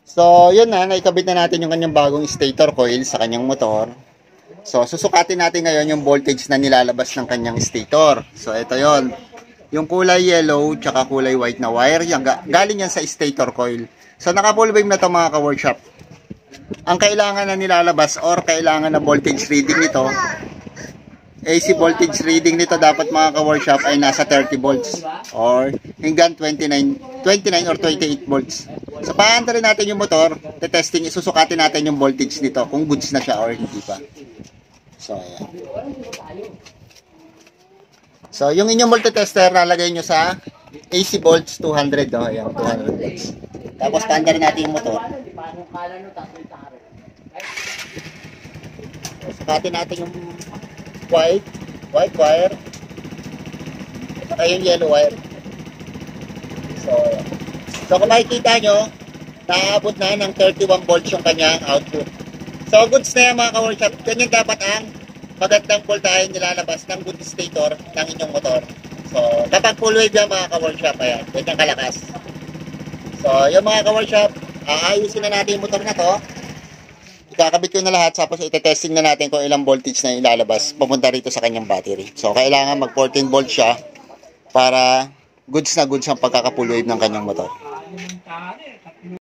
So, yun na, naikabit na natin yung kanyang bagong stator coil sa kanyang motor. So, susukatin natin ngayon yung voltage na nilalabas ng kanyang stator. So, ito yon. Yung kulay yellow tsaka kulay white na wire, yung galing yan sa stator coil. So, naka-full wave na to mga ka-workshop. Ang kailangan na nilalabas or kailangan na voltage reading nito, AC voltage reading nito dapat mga ka-workshop ay nasa 30 volts or hanggang 29 or 28 volts. So, paanda rin natin yung motor, testing, isusukatin natin yung voltage nito kung goods na siya or hindi pa. So, ayan. So, yung inyong multitester, lalagay nyo sa AC volts 200. Oh, ayan, 200 volts. Tapos, paanda rin natin yung motor. So, sukatin natin yung white wire, at yung yellow wire. So kung makikita nyo, naabot na ng 31 volts yung kanyang output. So, goods na yan mga ka-workshop. Ganyan dapat ang magandang voltahe nilalabas ng good stator ng inyong motor. So, kapag full wave yan mga ka-workshop, ayan, ganyan kalakas. So, yung mga ka-workshop, aayusin na natin yung motor na to. Ikakabit ko na lahat, tapos itetesting na natin kung ilang voltage na ilalabas papunta rito sa kanyang battery. So, kailangan mag 14 volts siya para goods na goods ang pagkaka-full wave ng kanyang motor.